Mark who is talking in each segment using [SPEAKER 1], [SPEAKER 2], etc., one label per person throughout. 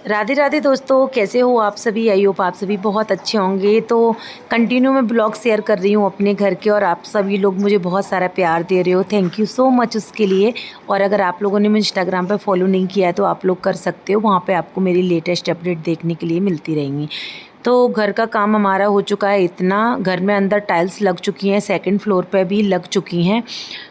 [SPEAKER 1] राधे राधे दोस्तों, कैसे हो आप सभी। आई होप आप सभी बहुत अच्छे होंगे। तो कंटिन्यू मैं ब्लॉग शेयर कर रही हूँ अपने घर के, और आप सभी लोग मुझे बहुत सारा प्यार दे रहे हो। थैंक यू सो मच उसके लिए। और अगर आप लोगों ने मुझे इंस्टाग्राम पे फॉलो नहीं किया है तो आप लोग कर सकते हो, वहाँ पे आपको मेरी लेटेस्ट अपडेट देखने के लिए मिलती रहेंगी। तो घर का काम हमारा हो चुका है इतना, घर में अंदर टाइल्स लग चुकी हैं, सेकंड फ्लोर पे भी लग चुकी हैं,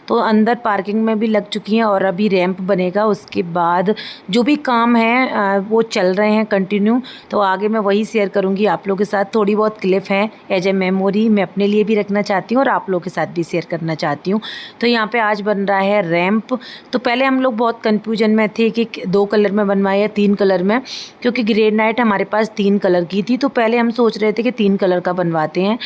[SPEAKER 1] तो अंदर पार्किंग में भी लग चुकी हैं, और अभी रैंप बनेगा। उसके बाद जो भी काम है वो चल रहे हैं कंटिन्यू। तो आगे मैं वही शेयर करूंगी आप लोगों के साथ। थोड़ी बहुत क्लिप हैं एज ए मेमोरी, मैं अपने लिए भी रखना चाहती हूँ और आप लोगों के साथ भी शेयर करना चाहती हूँ। तो यहाँ पे आज बन रहा है रैंप। तो पहले हम लोग बहुत कन्फ्यूजन में थे कि 2 कलर में बनवाए या 3 कलर में, क्योंकि ग्रेनाइट हमारे पास 3 कलर की थी। तो पहले हम सोच रहे थे कि 3 कलर का बनवाते हैं,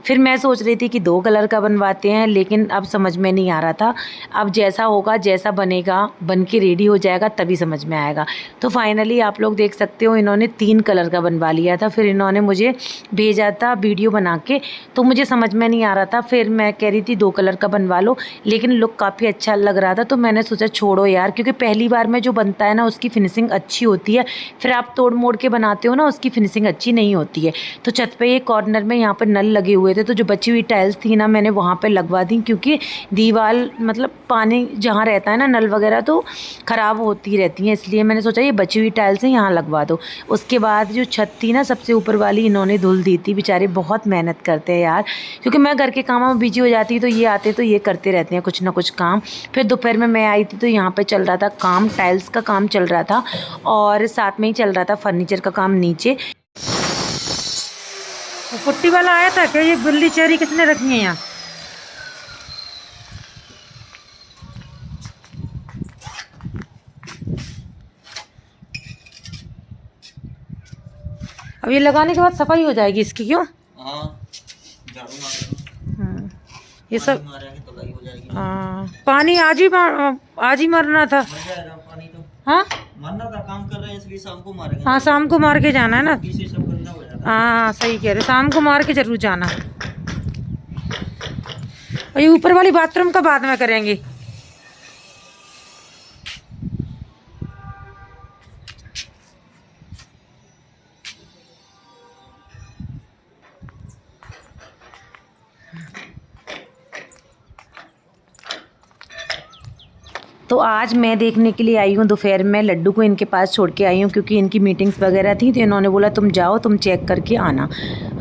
[SPEAKER 1] फिर मैं सोच रही थी कि 2 कलर का बनवाते हैं, लेकिन अब समझ में नहीं आ रहा था। अब जैसा होगा, जैसा बनेगा, बन के रेडी हो जाएगा तभी समझ में आएगा। तो फाइनली आप लोग देख सकते हो, इन्होंने 3 कलर का बनवा लिया था। फिर इन्होंने मुझे भेजा था वीडियो बना के, तो मुझे समझ में नहीं आ रहा था। फिर मैं कह रही थी 2 कलर का बनवा लो, लेकिन लुक काफ़ी अच्छा लग रहा था। तो मैंने सोचा छोड़ो यार, क्योंकि पहली बार में जो बनता है ना उसकी फिनिशिंग अच्छी होती है, फिर आप तोड़ मोड़ के बनाते हो ना उसकी फिनिशिंग अच्छी नहीं होती है। तो छत पे ये कॉर्नर में यहाँ पर नल लगे हुए थे, तो जो बची हुई टाइल्स थी ना मैंने वहाँ पे लगवा दी, क्योंकि दीवार मतलब पानी जहाँ रहता है ना नल वगैरह तो ख़राब होती रहती हैं, इसलिए मैंने सोचा ये बची हुई टाइल्स हैं यहाँ लगवा दो। उसके बाद जो छत थी ना सबसे ऊपर वाली, इन्होंने धुल दी थी। बेचारे बहुत मेहनत करते हैं यार, क्योंकि मैं घर के कामों में बिजी हो जाती तो ये आते तो ये करते रहते हैं कुछ ना कुछ काम। फिर दोपहर में मैं आई थी तो यहाँ पर चल रहा था काम, टाइल्स का काम चल रहा था, और साथ में ही चल रहा था फर्नीचर का काम नीचे।
[SPEAKER 2] पुट्टी वाला आया था क्या? ये बिल्ली चेरी किसने रखी है यहाँ? अब ये लगाने के बाद सफाई हो जाएगी इसकी, क्यों?
[SPEAKER 3] हाँ,
[SPEAKER 2] ये सब
[SPEAKER 3] तो लगी हो जाएगी।
[SPEAKER 2] पानी आज ही मरना था।
[SPEAKER 3] मर जाएगा पानी तो।
[SPEAKER 2] हाँ,
[SPEAKER 3] मरना था, काम कर रहे हैं इसलिए शाम को मारेंगे।
[SPEAKER 2] हाँ शाम को मार के जाना है ना।
[SPEAKER 3] पीछे सब गंदा हो जाता है।
[SPEAKER 2] हाँ सही कह रहे, शाम को मार के जरूर जाना। और ये ऊपर वाली बाथरूम का बाद में करेंगे।
[SPEAKER 1] तो आज मैं देखने के लिए आई हूँ, दोपहर में लड्डू को इनके पास छोड़ के आई हूँ, क्योंकि इनकी मीटिंग्स वगैरह थी। तो इन्होंने बोला तुम जाओ, तुम चेक करके आना,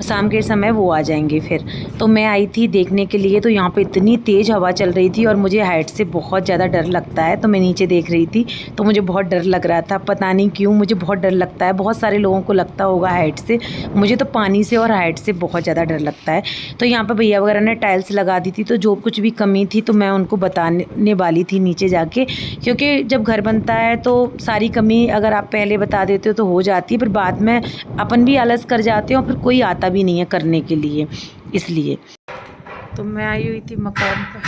[SPEAKER 1] शाम के समय वो आ जाएंगे फिर। तो मैं आई थी देखने के लिए। तो यहाँ पे इतनी तेज़ हवा चल रही थी और मुझे हाइट से बहुत ज़्यादा डर लगता है, तो मैं नीचे देख रही थी तो मुझे बहुत डर लग रहा था। पता नहीं क्यों मुझे बहुत डर लगता है, बहुत सारे लोगों को लगता होगा हाइट से, मुझे तो पानी से और हाइट से बहुत ज़्यादा डर लगता है। तो यहाँ पर भैया वगैरह ने टाइल्स लगा दी थी, तो जो कुछ भी कमी थी तो मैं उनको बताने वाली थी नीचे जाके, क्योंकि जब घर बनता है तो सारी कमी अगर आप पहले बता देते हो तो हो जाती है, फिर बाद में अपन भी आलस कर जाते हैं और फिर कोई आता भी नहीं है करने के लिए, इसलिए।
[SPEAKER 2] तो मैं आई हुई थी मकान पर,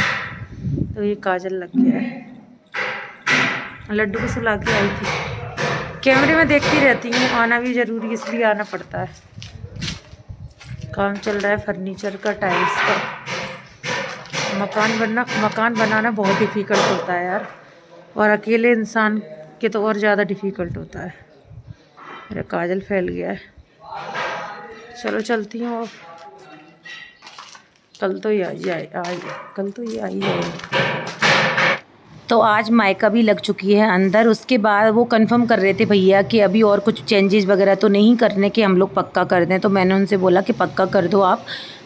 [SPEAKER 2] तो ये काजल लग गया है। लड्डू को सुला के आई थी। कैमरे में देखती रहती हूँ, आना भी ज़रूरी इसलिए आना पड़ता है। काम चल रहा है फर्नीचर का, टाइल्स का। मकान बनाना बहुत डिफ़िकल्ट होता है यार, और अकेले इंसान के तो और ज़्यादा डिफ़िकल्ट होता है। मेरा काजल फैल गया है। चलो चलती हूँ, और कल तो ये कल तो ये आई जाएगी।
[SPEAKER 1] तो आज मायका भी लग चुकी है अंदर। उसके बाद वो कंफर्म कर रहे थे भैया कि अभी और कुछ चेंजेस वगैरह तो नहीं करने के, हम लोग पक्का कर दें। तो मैंने उनसे बोला कि पक्का कर दो आप,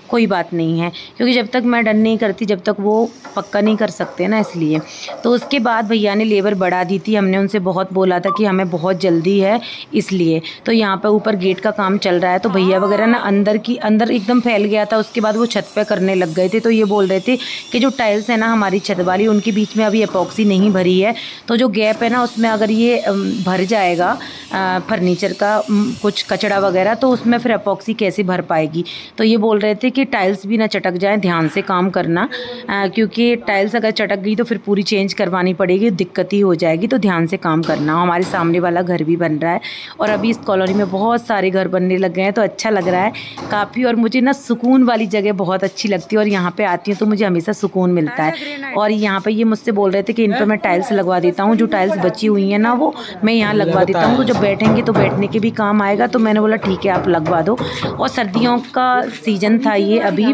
[SPEAKER 1] कोई बात नहीं है, क्योंकि जब तक मैं डन नहीं करती जब तक वो पक्का नहीं कर सकते ना, इसलिए। तो उसके बाद भैया ने लेबर बढ़ा दी थी। हमने उनसे बहुत बोला था कि हमें बहुत जल्दी है, इसलिए। तो यहाँ पर ऊपर गेट का काम चल रहा है, तो भैया वगैरह ना अंदर एकदम फैल गया था। उसके बाद वो छत पे करने लग गए थे। तो ये बोल रहे थे कि जो टाइल्स है ना हमारी छत वाली, उनके बीच में अभी एपॉक्सी नहीं भरी है, तो जो गैप है ना उसमें अगर ये भर जाएगा फर्नीचर का कुछ कचड़ा वगैरह, तो उसमें फिर एपॉक्सी कैसे भर पाएगी। तो ये बोल रहे थे कि टाइल्स भी ना चटक जाए, ध्यान से काम करना, क्योंकि टाइल्स अगर चटक गई तो फिर पूरी चेंज करवानी पड़ेगी, दिक्कत ही हो जाएगी। तो ध्यान से काम करना। हमारे सामने वाला घर भी बन रहा है और अभी इस कॉलोनी में बहुत सारे घर बनने लग गए हैं, तो अच्छा लग रहा है काफ़ी। और मुझे ना सुकून वाली जगह बहुत अच्छी लगती है और यहाँ पे आती हूँ तो मुझे हमेशा सुकून मिलता है। और यहाँ पे ये मुझसे बोल रहे थे कि इन पर मैं टाइल्स लगवा देता हूँ, जो टाइल्स बची हुई हैं ना वो मैं यहाँ लगवा देता हूँ, तो जब बैठेंगे तो बैठने के भी काम आएगा। तो मैंने बोला ठीक है आप लगवा दो। और सर्दियों का सीज़न था ये अभी,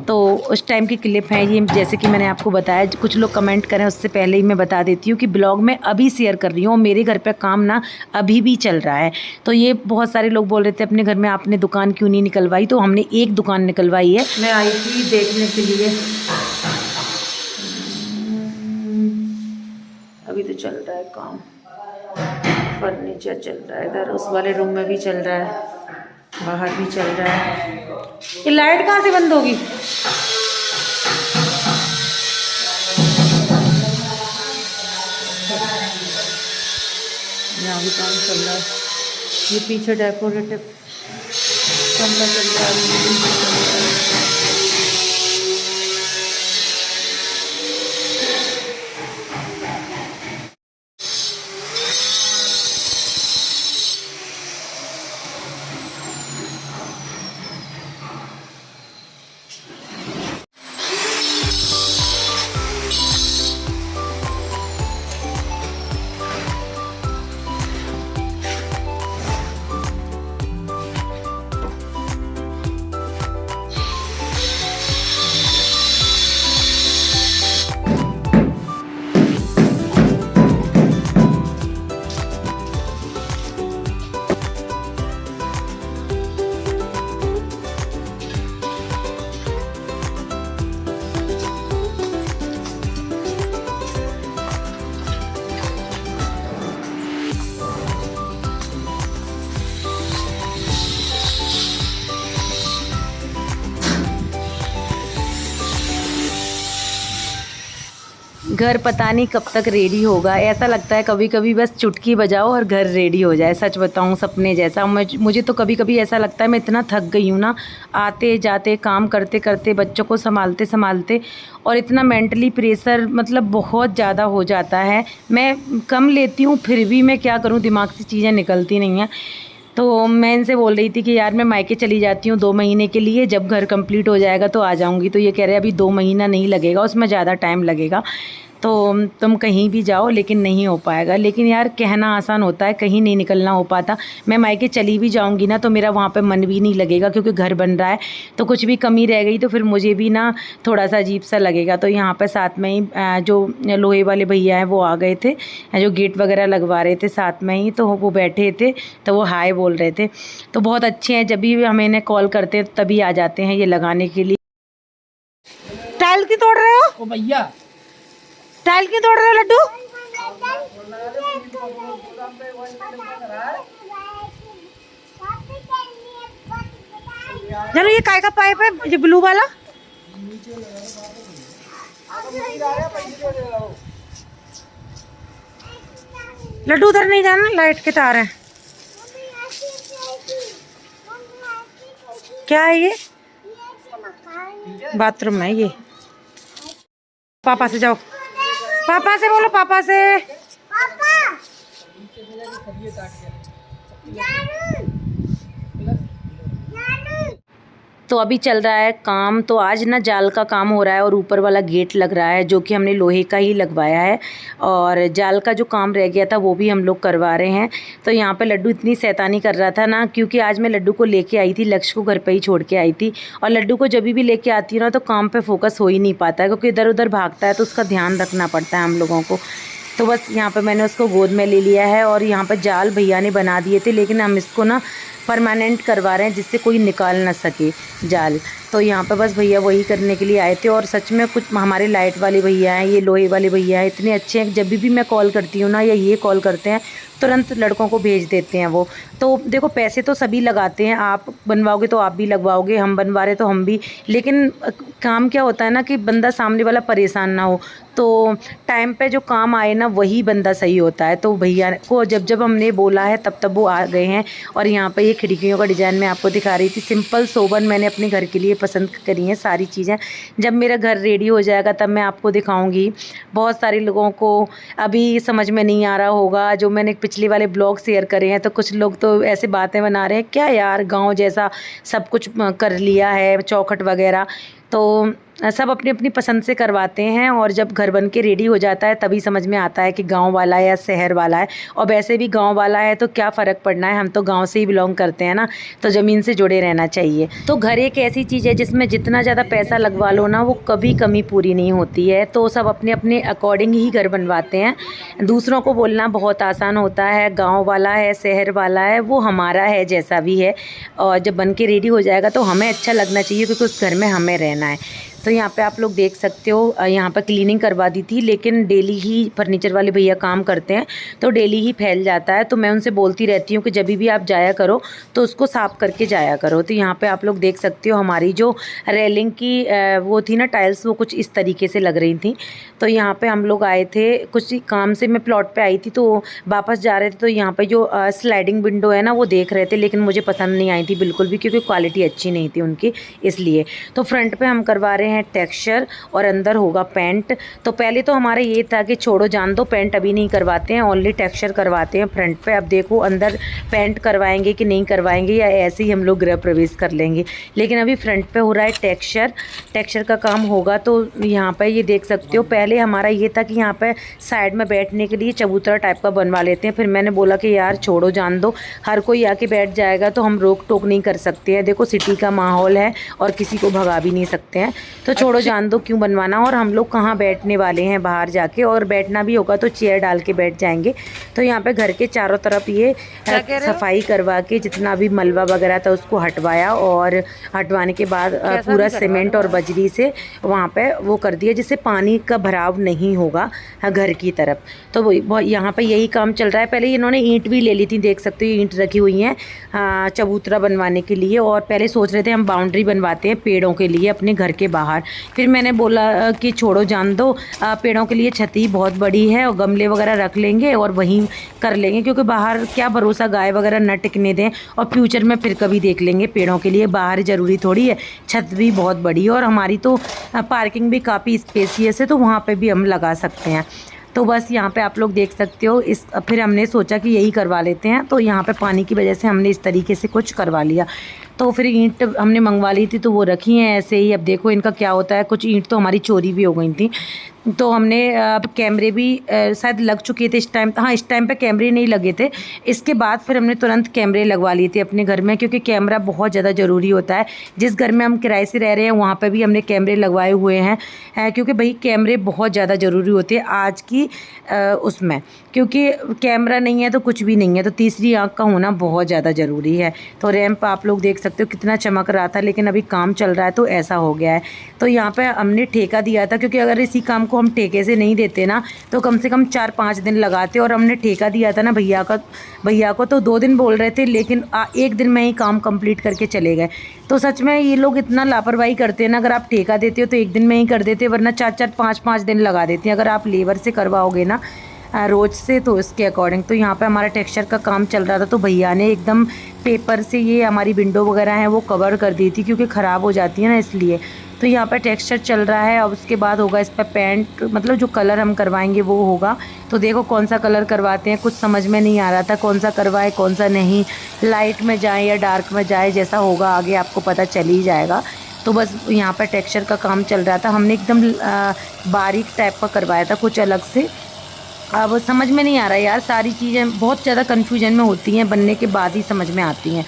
[SPEAKER 1] तो उस टाइम की क्लिप है ये। जैसे कि मैंने आपको बताया, कुछ लोग कमेंट करें उससे पहले ही मैं बता देती हूँ कि ब्लॉग में अभी शेयर कर रही हूँ। मेरे घर पे काम ना अभी भी चल रहा है। तो ये बहुत सारे लोग बोल रहे थे अपने घर में आपने दुकान क्यों नहीं निकलवाई, तो हमने एक दुकान निकलवाई है।
[SPEAKER 2] मैं आई थी देखने के लिए। अभी तो चल रहा है काम, फर्नीचर चल रहा है, इधर उस वाले रूम में भी चल रहा है, बाहर भी चल रहा है। ये लाइट कहाँ से बंद होगी? यहाँ भी काम चल रहा है। ये पीछे डेकोरेटिव कमरा चल रहा है।
[SPEAKER 1] घर पता नहीं कब तक रेडी होगा। ऐसा लगता है कभी कभी बस चुटकी बजाओ और घर रेडी हो जाए। सच बताऊं सपने जैसा। मुझे तो कभी कभी ऐसा लगता है मैं इतना थक गई हूँ ना, आते जाते काम करते करते, बच्चों को संभालते संभालते, और इतना मेंटली प्रेशर मतलब बहुत ज़्यादा हो जाता है। मैं कम लेती हूँ फिर भी मैं क्या करूँ, दिमाग से चीज़ें निकलती नहीं हैं। तो मैं इनसे बोल रही थी कि यार मैं मायके चली जाती हूँ 2 महीने के लिए, जब घर कंप्लीट हो जाएगा तो आ जाऊँगी। तो ये कह रहे अभी 2 महीना नहीं लगेगा, उसमें ज़्यादा टाइम लगेगा, तो तुम कहीं भी जाओ लेकिन नहीं हो पाएगा। लेकिन यार कहना आसान होता है, कहीं नहीं निकलना हो पाता। मैं मायके चली भी जाऊंगी ना तो मेरा वहाँ पे मन भी नहीं लगेगा, क्योंकि घर बन रहा है, तो कुछ भी कमी रह गई तो फिर मुझे भी ना थोड़ा सा अजीब सा लगेगा। तो यहाँ पे साथ में ही जो लोहे वाले भैया हैं वो आ गए थे, जो गेट वगैरह लगवा रहे थे साथ में ही, तो वो बैठे थे, तो वो हाय बोल रहे थे। तो बहुत अच्छे हैं, जब भी हमें इन्हें कॉल करते हैं तभी आ जाते हैं ये लगाने के लिए।
[SPEAKER 2] टाइल की तोड़ रहे हो?
[SPEAKER 3] ओ भैया
[SPEAKER 2] टाइल की तोड़ रहे हो लड्डू? जानो ये काय का पाइप है, ये ब्लू वाला? लड्डू उधर नहीं जाना, लाइट के तार हैं। क्या है ये? बाथरूम है ये। पापा से जाओ, पापा से बोलो, पापा से।
[SPEAKER 1] तो अभी चल रहा है काम। तो आज ना जाल का काम हो रहा है और ऊपर वाला गेट लग रहा है, जो कि हमने लोहे का ही लगवाया है। और जाल का जो काम रह गया था वो भी हम लोग करवा रहे हैं। तो यहाँ पे लड्डू इतनी शैतानी कर रहा था ना, क्योंकि आज मैं लड्डू को लेके आई थी, लक्ष्य को घर पे ही छोड़ के आई थी। और लड्डू को जब भी लेके आती हूँ ना तो काम पे फोकस हो ही नहीं पाता है, क्योंकि इधर उधर भागता है, तो उसका ध्यान रखना पड़ता है हम लोगों को। तो बस यहाँ पे मैंने उसको गोद में ले लिया है। और यहाँ पर जाल भैया ने बना दिए थे, लेकिन हम इसको ना परमानेंट करवा रहे हैं, जिससे कोई निकाल ना सके जाल। तो यहाँ पे बस भैया वही करने के लिए आए थे। और सच में कुछ हमारे लाइट वाले भैया हैं, ये लोहे वाले भैया हैं, इतने अच्छे हैं। जब भी मैं कॉल करती हूँ ना या ये कॉल करते हैं तुरंत लड़कों को भेज देते हैं वो। तो देखो पैसे तो सभी लगाते हैं, आप बनवाओगे तो आप भी लगवाओगे, हम बनवा रहे तो हम भी, लेकिन काम क्या होता है ना कि बंदा सामने वाला परेशान ना हो, तो टाइम पे जो काम आए ना वही बंदा सही होता है। तो भैया को जब हमने बोला है तब वो आ गए हैं। और यहाँ पे ये खिड़कियों का डिज़ाइन मैं आपको दिखा रही थी, सिंपल सोबर मैंने अपने घर के लिए पसंद करी हैं सारी चीज़ें। जब मेरा घर रेडी हो जाएगा तब मैं आपको दिखाऊंगी। बहुत सारे लोगों को अभी समझ में नहीं आ रहा होगा, जो मैंने पिछले वाले ब्लॉग शेयर करे हैं, तो कुछ लोग तो ऐसे बातें बना रहे हैं क्या यार गाँव जैसा सब कुछ कर लिया है, चौखट वगैरह। तो सब अपनी अपनी पसंद से करवाते हैं, और जब घर बन के रेडी हो जाता है तभी समझ में आता है कि गांव वाला है या शहर वाला है। और वैसे भी गांव वाला है तो क्या फ़र्क पड़ना है, हम तो गांव से ही बिलोंग करते हैं ना, तो ज़मीन से जुड़े रहना चाहिए। तो घर एक ऐसी चीज़ है जिसमें जितना ज़्यादा पैसा लगवा लो ना वो कभी कमी पूरी नहीं होती है। तो सब अपने अपने अकॉर्डिंग ही घर बनवाते हैं। दूसरों को बोलना बहुत आसान होता है, गाँव वाला है शहर वाला है वो हमारा है जैसा भी है, और जब बन के रेडी हो जाएगा तो हमें अच्छा लगना चाहिए क्योंकि उस घर में हमें रहना है। तो यहाँ पे आप लोग देख सकते हो, यहाँ पर क्लीनिंग करवा दी थी, लेकिन डेली ही फर्नीचर वाले भैया काम करते हैं तो डेली ही फैल जाता है। तो मैं उनसे बोलती रहती हूँ कि जब भी आप जाया करो तो उसको साफ़ करके जाया करो। तो यहाँ पे आप लोग देख सकते हो हमारी जो रेलिंग की वो थी ना टाइल्स, वो कुछ इस तरीके से लग रही थी। तो यहाँ पे हम लोग आए थे कुछ काम से, मैं प्लॉट पे आई थी तो वापस जा रहे थे, तो यहाँ पे जो स्लाइडिंग विंडो है ना वो देख रहे थे, लेकिन मुझे पसंद नहीं आई थी बिल्कुल भी क्योंकि क्वालिटी अच्छी नहीं थी उनकी, इसलिए। तो फ्रंट पे हम करवा रहे हैं टेक्सचर और अंदर होगा पेंट। तो पहले तो हमारा ये था कि छोड़ो जान दो, पेंट अभी नहीं करवाते हैं, ओनली टेक्सचर करवाते हैं फ्रंट पे। अब देखो अंदर पेंट करवाएंगे कि नहीं करवाएंगे या ऐसे ही हम लोग गृह प्रवेश कर लेंगे, लेकिन अभी फ्रंट पे हो रहा है टेक्सचर का काम होगा। तो यहाँ पे ये देख सकते हो, पहले हमारा ये था कि यहाँ पे साइड में बैठने के लिए चबूतरा टाइप का बनवा लेते हैं। फिर मैंने बोला कि यार छोड़ो जान दो, हर कोई आके बैठ जाएगा तो हम रोक टोक नहीं कर सकते हैं। देखो सिटी का माहौल है और किसी को भगा भी नहीं सकते हैं, तो छोड़ो जान दो क्यों बनवाना। और हम लोग कहाँ बैठने वाले हैं बाहर जाके, और बैठना भी होगा तो चेयर डाल के बैठ जाएंगे। तो यहाँ पे घर के चारों तरफ ये सफाई करवा के जितना भी मलबा वगैरह था उसको हटवाया, और हटवाने के बाद पूरा सीमेंट और बजरी से वहाँ पे वो कर दिया जिससे पानी का भराव नहीं होगा घर की तरफ। तो वो यहाँ पे यही काम चल रहा है। पहले इन्होंने ईंट भी ले ली थी, देख सकते हो ईंट रखी हुई हैं चबूतरा बनवाने के लिए। और पहले सोच रहे थे हम बाउंड्री बनवाते हैं पेड़ों के लिए अपने घर के बाहर। फिर मैंने बोला कि छोड़ो जान दो, पेड़ों के लिए छती बहुत बड़ी है और गमले वगैरह रख लेंगे और वहीं कर लेंगे, क्योंकि बाहर क्या भरोसा गाय वगैरह न टिकने दें, और फ्यूचर में फिर कभी देख लेंगे। पेड़ों के लिए बाहर ज़रूरी थोड़ी है, छत भी बहुत बड़ी है और हमारी तो पार्किंग भी काफ़ी स्पेसियस है, तो वहाँ पे भी हम लगा सकते हैं। तो बस यहाँ पे आप लोग देख सकते हो फिर हमने सोचा कि यही करवा लेते हैं। तो यहाँ पे पानी की वजह से हमने इस तरीके से कुछ करवा लिया। तो फिर ईंट हमने मंगवा ली थी तो वो रखी हैं ऐसे ही। अब देखो इनका क्या होता है, कुछ ईंट तो हमारी चोरी भी हो गई थी। तो हमने अब कैमरे भी शायद लग चुके थे इस टाइम, हाँ इस टाइम पे कैमरे नहीं लगे थे। इसके बाद फिर हमने तुरंत कैमरे लगवा लिए थे अपने घर में, क्योंकि कैमरा बहुत ज़्यादा ज़रूरी होता है। जिस घर में हम किराए से रह रहे हैं वहाँ पे भी हमने कैमरे लगवाए हुए हैं, क्योंकि भाई कैमरे बहुत ज़्यादा ज़रूरी होते हैं आज की उसमें, क्योंकि कैमरा नहीं है तो कुछ भी नहीं है। तो तीसरी आँख का होना बहुत ज़्यादा ज़रूरी है। तो रैंप आप लोग देख सकते हो कितना चमक रहा था, लेकिन अभी काम चल रहा है तो ऐसा हो गया है। तो यहाँ पर हमने ठेका दिया था, क्योंकि अगर इसी काम को हम ठेके से नहीं देते ना तो कम से कम 4-5 दिन लगाते। और हमने ठेका दिया था ना भैया को तो 2 दिन बोल रहे थे, लेकिन 1 दिन में ही काम कंप्लीट करके चले गए। तो सच में ये लोग इतना लापरवाही करते हैं ना, अगर आप ठेका देते हो तो 1 दिन में ही कर देते, वरना 4-4 5-5 दिन लगा देते हैं अगर आप लेबर से करवाओगे ना रोज़ से, तो इसके अकॉर्डिंग। तो यहाँ पे हमारा टेक्सचर का काम चल रहा था, तो भैया ने एकदम पेपर से ये हमारी विंडो वगैरह है वो कवर कर दी थी, क्योंकि ख़राब हो जाती है ना इसलिए। तो यहाँ पर टेक्सचर चल रहा है। अब उसके बाद होगा इस पर पेंट, मतलब जो कलर हम करवाएंगे वो होगा। तो देखो कौन सा कलर करवाते हैं, कुछ समझ में नहीं आ रहा था कौन सा करवाए कौन सा नहीं, लाइट में जाए या डार्क में जाए, जैसा होगा आगे आपको पता चल ही जाएगा। तो बस यहाँ पर टेक्सचर का काम चल रहा था। हमने एकदम बारीक टाइप का करवाया था कुछ अलग से। अब समझ में नहीं आ रहा यार, सारी चीज़ें बहुत ज़्यादा कन्फ्यूजन में होती हैं, बनने के बाद ही समझ में आती हैं।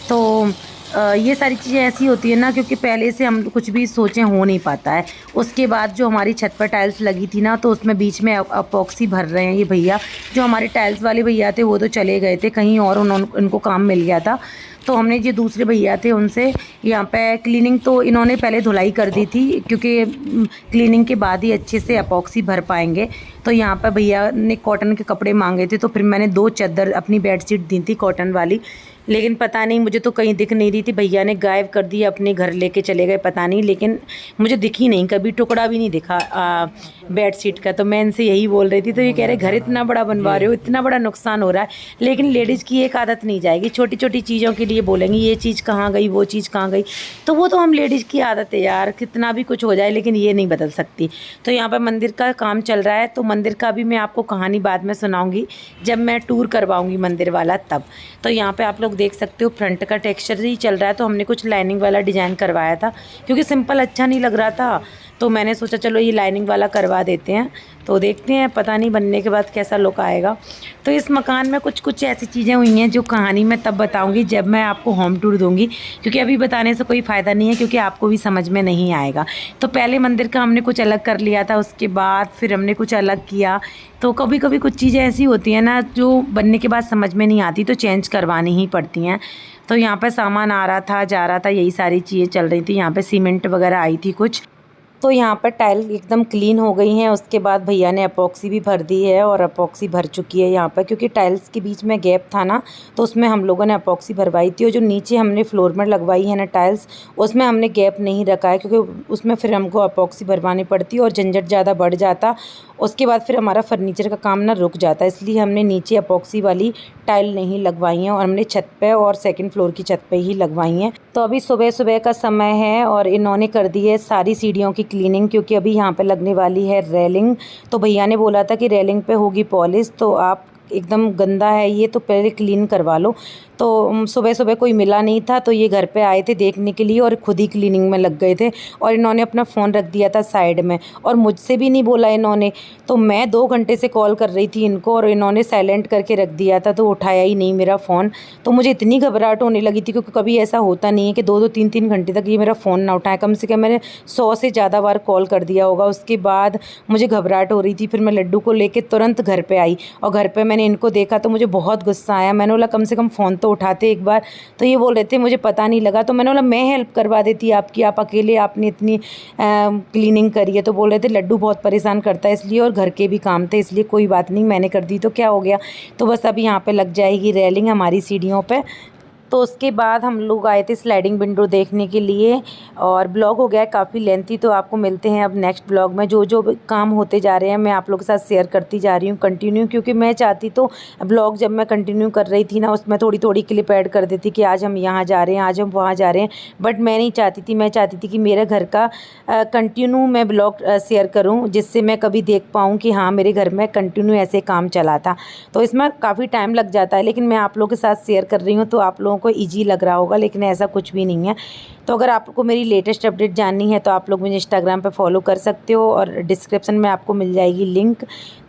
[SPEAKER 1] तो ये सारी चीज़ें ऐसी होती है ना, क्योंकि पहले से हम कुछ भी सोचें हो नहीं पाता है। उसके बाद जो हमारी छत पर टाइल्स लगी थी ना, तो उसमें बीच में अपॉक्सी भर रहे हैं ये भैया। जो हमारे टाइल्स वाले भैया थे वो तो चले गए थे कहीं और, उनको काम मिल गया था। तो हमने जो दूसरे भैया थे उनसे यहाँ पे क्लीनिंग तो इन्होंने पहले धुलाई कर दी थी, क्योंकि क्लीनिंग के बाद ही अच्छे से अपॉक्सी भर पाएंगे। तो यहाँ पर भैया ने कॉटन के कपड़े मांगे थे, तो फिर मैंने 2 चादर अपनी बेडशीट दी थी कॉटन वाली, लेकिन पता नहीं मुझे तो कहीं दिख नहीं रही थी। भैया ने गायब कर दी, अपने घर लेके चले गए, पता नहीं, लेकिन मुझे दिखी नहीं, कभी टुकड़ा भी नहीं दिखा बेडशीट का। तो मैं इनसे यही बोल रही थी, तो ये कह रहे घर इतना बड़ा बनवा रहे हो, इतना बड़ा नुकसान हो रहा है। लेकिन लेडीज़ की एक आदत नहीं जाएगी, छोटी छोटी चीज़ों के लिए बोलेंगी ये चीज़ कहाँ गई, वो चीज़ कहाँ गई। तो वो तो हम लेडीज़ की आदत है यार, कितना भी कुछ हो जाए, लेकिन ये नहीं बदल सकती। तो यहाँ पर मंदिर का काम चल रहा है, तो मंदिर का भी मैं आपको कहानी बाद में सुनाऊँगी जब मैं टूर करवाऊँगी मंदिर वाला तब। तो यहाँ पर आप लोग देख सकते हो फ्रंट का टेक्सचर ही चल रहा है। तो हमने कुछ लाइनिंग वाला डिज़ाइन करवाया था, क्योंकि सिंपल अच्छा नहीं लग रहा था, तो मैंने सोचा चलो ये लाइनिंग वाला करवा देते हैं। तो देखते हैं, पता नहीं बनने के बाद कैसा लुक आएगा। तो इस मकान में कुछ कुछ ऐसी चीज़ें हुई हैं जो कहानी मैं तब बताऊंगी जब मैं आपको होम टूर दूंगी, क्योंकि अभी बताने से कोई फ़ायदा नहीं है, क्योंकि आपको भी समझ में नहीं आएगा। तो पहले मंदिर का हमने कुछ अलग कर लिया था, उसके बाद फिर हमने कुछ अलग किया। तो कभी कभी कुछ चीज़ें ऐसी होती हैं ना जो बनने के बाद समझ में नहीं आती, तो चेंज करवानी ही पड़ती हैं। तो यहाँ पर सामान आ रहा था, जा रहा था, यही सारी चीज़ें चल रही थी। यहाँ पर सीमेंट वगैरह आई थी कुछ। तो यहाँ पर टाइल एकदम क्लीन हो गई हैं। उसके बाद भैया ने अपॉक्सी भी भर दी है, और अपॉक्सी भर चुकी है यहाँ पर, क्योंकि टाइल्स के बीच में गैप था ना, तो उसमें हम लोगों ने अपॉक्सी भरवाई थी। और जो नीचे हमने फ्लोर में लगवाई है ना टाइल्स, उसमें हमने गैप नहीं रखा है, क्योंकि उसमें फिर हमको अपॉक्सी भरवानी पड़ती और झंझट ज़्यादा बढ़ जाता। उसके बाद फिर हमारा फर्नीचर का काम ना रुक जाता, इसलिए हमने नीचे अपॉक्सी वाली टाइल नहीं लगवाई हैं, और हमने छत पे और सेकंड फ्लोर की छत पे ही लगवाई हैं। तो अभी सुबह सुबह का समय है, और इन्होंने कर दी है सारी सीढ़ियों की क्लीनिंग, क्योंकि अभी यहाँ पे लगने वाली है रेलिंग। तो भैया ने बोला था कि रेलिंग पे होगी पॉलिश, तो आप एकदम गंदा है ये, तो पहले क्लीन करवा लो। तो सुबह सुबह कोई मिला नहीं था, तो ये घर पे आए थे देखने के लिए, और खुद ही क्लीनिंग में लग गए थे। और इन्होंने अपना फ़ोन रख दिया था साइड में, और मुझसे भी नहीं बोला इन्होंने। तो मैं 2 घंटे से कॉल कर रही थी इनको, और इन्होंने साइलेंट करके रख दिया था, तो उठाया ही नहीं मेरा फ़ोन। तो मुझे इतनी घबराहट होने लगी थी, क्योंकि कभी ऐसा होता नहीं है कि 2-2 3-3 घंटे तक ये मेरा फ़ोन ना उठाए। कम से कम मैंने 100 से ज़्यादा बार कॉल कर दिया होगा। उसके बाद मुझे घबराहट हो रही थी, फिर मैं लड्डू को लेके तुरंत घर पे आई, और घर पे मैंने इनको देखा तो मुझे बहुत गुस्सा आया। मैंने बोला कम से कम फ़ोन तो उठाते एक बार। तो ये बोल रहे थे मुझे पता नहीं लगा। तो मैंने बोला मैं हेल्प करवा देती आपकी, आप अकेले आपने इतनी क्लीनिंग करी है। तो बोल रहे थे लड्डू बहुत परेशान करता है इसलिए, और घर के भी काम थे इसलिए, कोई बात नहीं मैंने कर दी तो क्या हो गया। तो बस अभी यहाँ पे लग जाएगी रेलिंग हमारी सीढ़ियों पे। तो उसके बाद हम लोग आए थे स्लाइडिंग विंडो देखने के लिए, और ब्लॉग हो गया है काफ़ी लेंथी। तो आपको मिलते हैं अब नेक्स्ट ब्लॉग में। जो जो काम होते जा रहे हैं मैं आप लोगों के साथ शेयर करती जा रही हूँ कंटिन्यू, क्योंकि मैं चाहती तो ब्लॉग जब मैं कंटिन्यू कर रही थी ना, उसमें थोड़ी थोड़ी क्लिप ऐड कर देती कि आज हम यहाँ जा रहे हैं, आज हम वहाँ जा रहे हैं। बट मैं नहीं चाहती थी, मैं चाहती थी कि मेरे घर का कंटिन्यू मैं ब्लॉग शेयर करूँ, जिससे मैं कभी देख पाऊँ कि हाँ मेरे घर में कंटिन्यू ऐसे काम चला था। तो इसमें काफ़ी टाइम लग जाता है, लेकिन मैं आप लोगों के साथ शेयर कर रही हूँ तो आप लोगों को ईजी लग रहा होगा, लेकिन ऐसा कुछ भी नहीं है। तो अगर आपको मेरी लेटेस्ट अपडेट जाननी है तो आप लोग मुझे इंस्टाग्राम पे फॉलो कर सकते हो, और डिस्क्रिप्शन में आपको मिल जाएगी लिंक।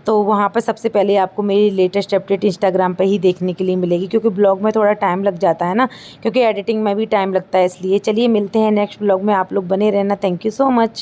[SPEAKER 1] तो वहाँ पर सबसे पहले आपको मेरी लेटेस्ट अपडेट इंस्टाग्राम पे ही देखने के लिए मिलेगी, क्योंकि ब्लॉग में थोड़ा टाइम लग जाता है ना, क्योंकि एडिटिंग में भी टाइम लगता है इसलिए। चलिए मिलते हैं नेक्स्ट ब्लॉग में, आप लोग बने रहना। Thank you so much.